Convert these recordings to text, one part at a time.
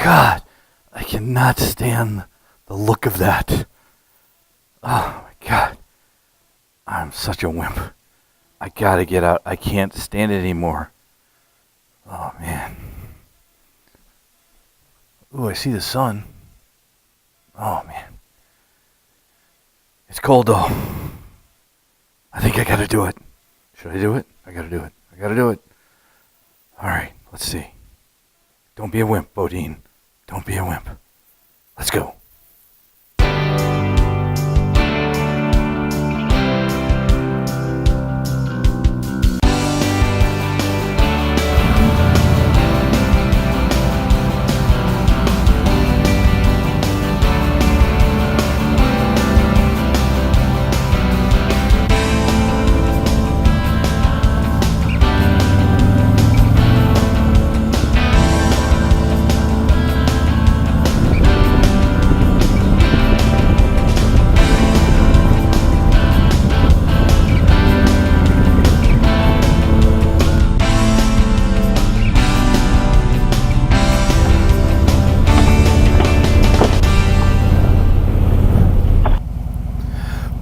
God, I cannot stand the look of that. Oh my God, I'm such a wimp. I gotta get out. I can't stand it anymore. Oh man. Ooh, I see the sun. Oh man. It's cold though. I think I gotta do it. Should I do it? I gotta do it. I gotta do it. Alright, let's see. Don't be a wimp, Bodine. Don't be a wimp. Let's go.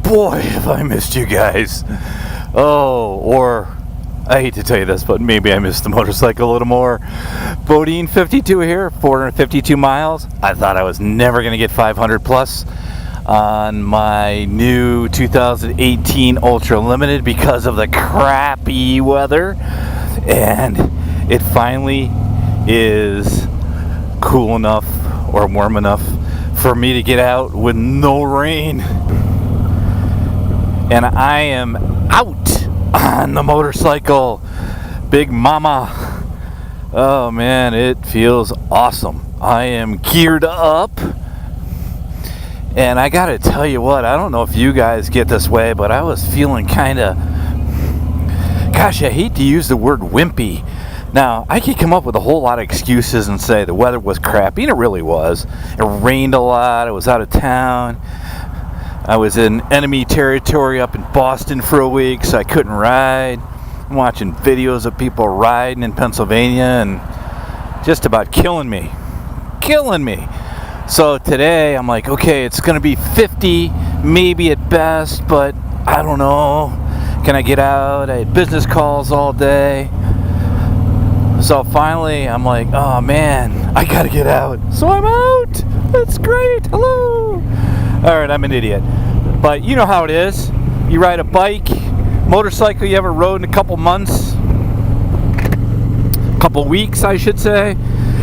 Boy, have I missed you guys. Oh, or I hate to tell you this, but maybe I missed the motorcycle a little more. Bodine 52 here, 452 miles. I thought I was never going to get 500 plus on my new 2018 Ultra Limited because of the crappy weather. And it finally is cool enough or warm enough for me to get out with no rain. And I am out on the motorcycle. Big mama. Oh man, it feels awesome. I am geared up. And I gotta tell you what, I don't know if you guys get this way, but I was feeling kinda, gosh, I hate to use the word wimpy. Now, I could come up with a whole lot of excuses and say the weather was crappy, and it really was. It rained a lot, I was out of town. I was in enemy territory up in Boston for a week, so I couldn't ride. I'm watching videos of people riding in Pennsylvania and just about killing me. So today I'm like, okay, it's going to be 50, maybe at best, but I don't know. Can I get out? I had business calls all day. So finally I'm like, oh man, I got to get out. So I'm out. That's great. Hello. Alright, I'm an idiot. But you know how it is. You ride a bike, motorcycle you haven't rode in a couple months, couple weeks I should say.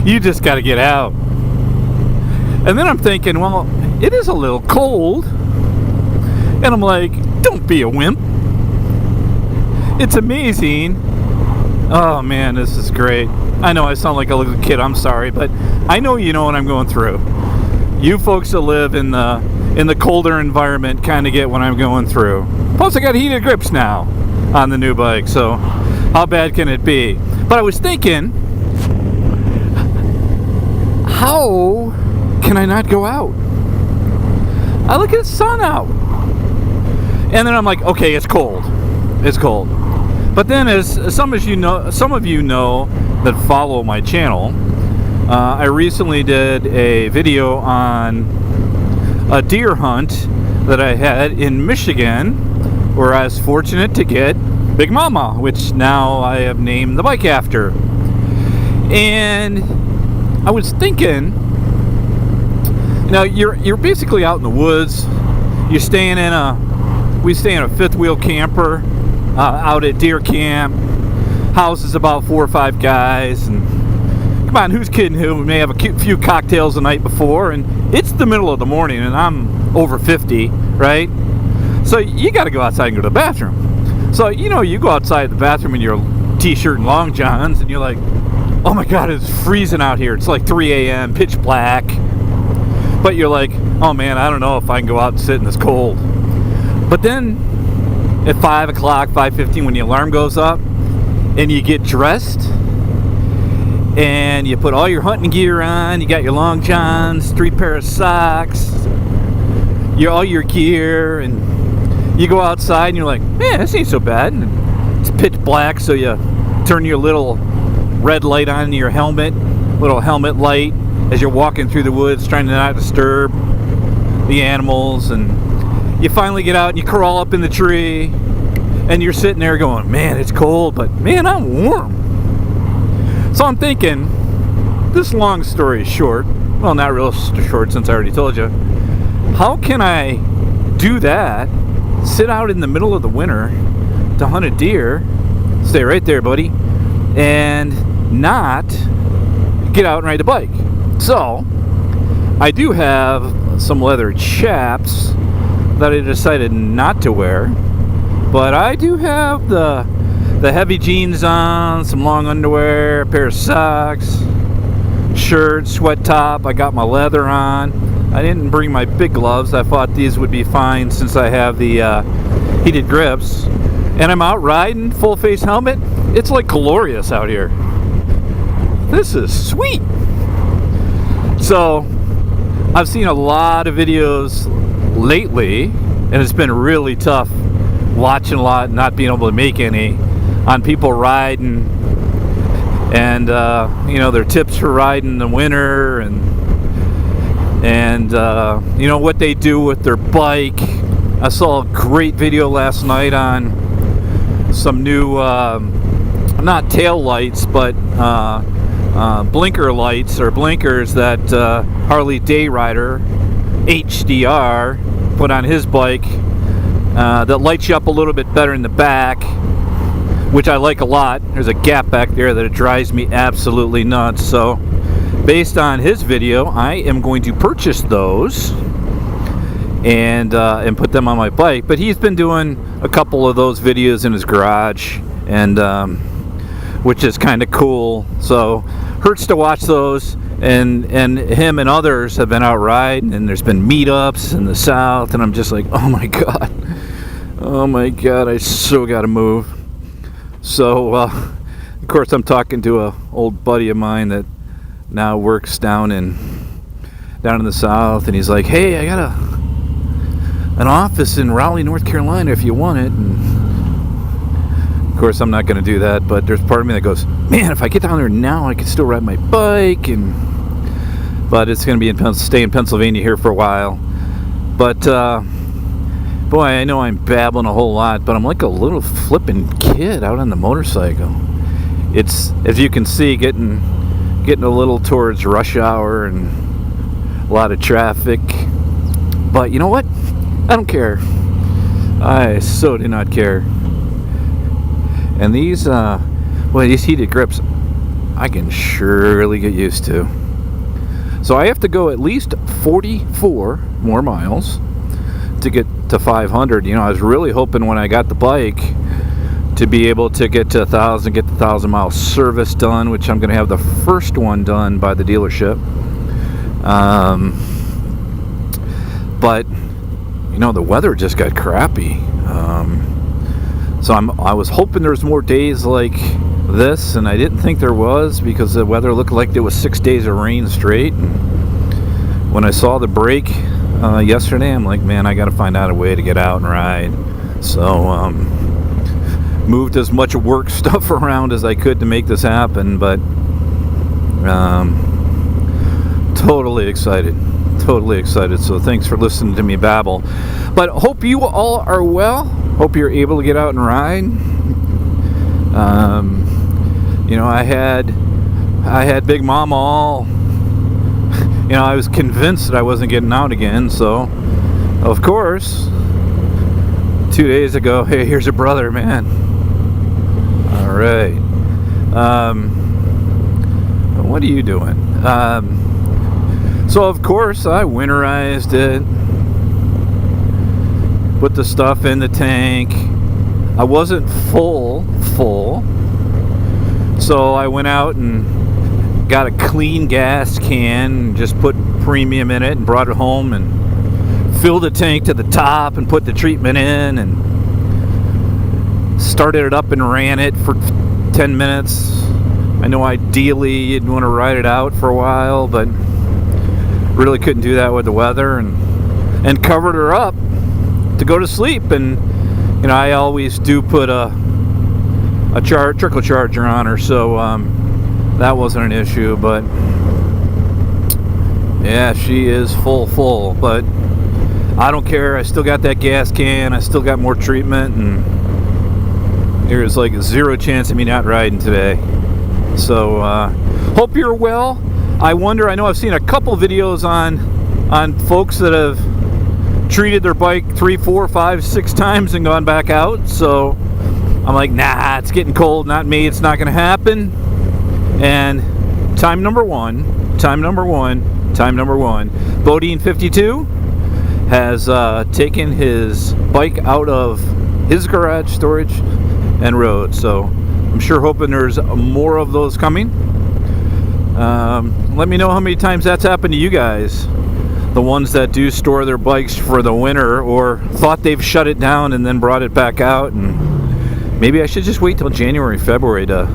You just got to get out. And then I'm thinking, well, it is a little cold. And I'm like, don't be a wimp. It's amazing. Oh man, this is great. I know I sound like a little kid, I'm sorry, but I know you know what I'm going through. You folks that live in the colder environment kind of get what I'm going through. Plus I got heated grips now on the new bike, so how bad can it be? But I was thinking, how can I not go out? I look at the sun out. And then I'm like, okay, it's cold. But then as some of you know that follow my channel, I recently did a video on a deer hunt that I had in Michigan, where I was fortunate to get Big Mama, which now I have named the bike after. And I was thinking, you're basically out in the woods. We stay in a fifth wheel camper out at deer camp. House is about 4 or 5 guys, and come on, who's kidding who? We may have a few cocktails the night before, and it's the middle of the morning, and I'm over 50, right? So you got to go outside and go to the bathroom. So, you go outside the bathroom in your t-shirt and long johns, and you're like, oh my God, it's freezing out here. It's like 3 a.m., pitch black. But you're like, oh man, I don't know if I can go out and sit in this cold. But then at 5 o'clock, 5:15, when the alarm goes up, and you get dressed, and you put all your hunting gear on, you got your long johns, 3 pair of socks, all your gear, and you go outside and you're like, man, this ain't so bad. And it's pitch black, so you turn your little red light on your helmet, little helmet light, as you're walking through the woods, trying to not disturb the animals. And you finally get out and you crawl up in the tree, and you're sitting there going, man, it's cold, but man, I'm warm. So I'm thinking, this long story short, well, not real short since I already told you, how can I do that, sit out in the middle of the winter to hunt a deer, stay right there, buddy, and not get out and ride the bike? So I do have some leather chaps that I decided not to wear, but I do have the heavy jeans on, some long underwear, a pair of socks, shirt, sweat top. I got my leather on. I didn't bring my big gloves. I thought these would be fine since I have the heated grips. And I'm out riding, full face helmet. It's like glorious out here. This is sweet. So I've seen a lot of videos lately, and it's been really tough watching a lot, not being able to make any, on people riding, and you know, their tips for riding in the winter, and you know, what they do with their bike. I saw a great video last night on some new not tail lights, but blinker lights, or blinkers, that Harley Dayrider HDR put on his bike, that lights you up a little bit better in the back, which I like a lot. There's a gap back there that it drives me absolutely nuts. So based on his video, I am going to purchase those and put them on my bike. But he's been doing a couple of those videos in his garage, and which is kind of cool. So hurts to watch those. And him and others have been out riding, and there's been meetups in the south, and I'm just like, oh my god, I so gotta move. So of course I'm talking to a old buddy of mine that now works down in the south, and he's like, hey, I got an office in Raleigh, North Carolina, if you want it. And of course I'm not going to do that, but there's part of me that goes, man, if I get down there now, I can still ride my bike. But it's going to be stay in Pennsylvania here for a while. But boy, I know I'm babbling a whole lot, but I'm like a little flippin' kid out on the motorcycle. It's, as you can see, getting a little towards rush hour and a lot of traffic. But you know what? I don't care. I so do not care. And these heated grips, I can surely get used to. So I have to go at least 44 more miles to get to 500. You know, I was really hoping when I got the bike to be able to get to 1,000, get the 1,000-mile service done, which I'm going to have the first one done by the dealership. But you know, the weather just got crappy. So I was hoping there was more days like this, and I didn't think there was, because the weather looked like there was 6 days of rain straight. And when I saw the break yesterday, I'm like, man, I got to find out a way to get out and ride. So moved as much work stuff around as I could to make this happen, but totally excited. So thanks for listening to me babble. But hope you all are well. Hope you're able to get out and ride. You know, I had Big Mama all, you know, I was convinced that I wasn't getting out again. So of course 2 days ago, hey, here's your brother, man. All right. What are you doing? So of course I winterized it, put the stuff in the tank. I wasn't full, so I went out and got a clean gas can, just put premium in it and brought it home and filled the tank to the top and put the treatment in and started it up and ran it for 10 minutes. I know ideally you'd want to ride it out for a while, but really couldn't do that with the weather, and covered her up to go to sleep. And you know, I always do put a trickle charger on her, so that wasn't an issue. But Yeah, she is full, but I don't care. I still got that gas can. I still got more treatment, and there's like zero chance of me not riding today. So hope you're well. I wonder, I know I've seen a couple videos on folks that have treated their bike 3, 4, 5, 6 times and gone back out. So I'm like, nah, it's getting cold, not me, it's not gonna happen. And time number one, Bodine 52 has taken his bike out of his garage storage and rode. So I'm sure hoping there's more of those coming. Let me know how many times that's happened to you guys, the ones that do store their bikes for the winter or thought they've shut it down and then brought it back out. And maybe I should just wait till January, February to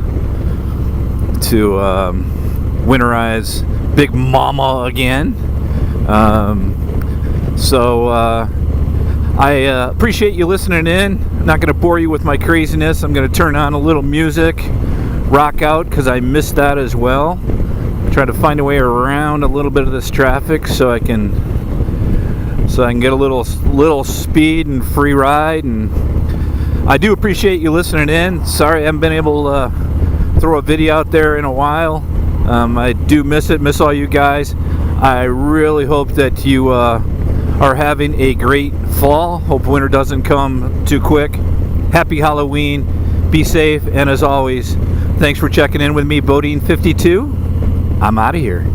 winterize Big Mama again. I appreciate you listening in. I'm not going to bore you with my craziness. I'm going to turn on a little music, rock out, because I missed that as well. Try to find a way around a little bit of this traffic so I can get a little speed and free ride. And I do appreciate you listening in. Sorry I haven't been able to throw a video out there in a while. I do miss all you guys. I really hope that you are having a great fall. Hope winter doesn't come too quick. Happy Halloween. Be safe, and as always, thanks for checking in with me, Bodine 52. I'm out of here.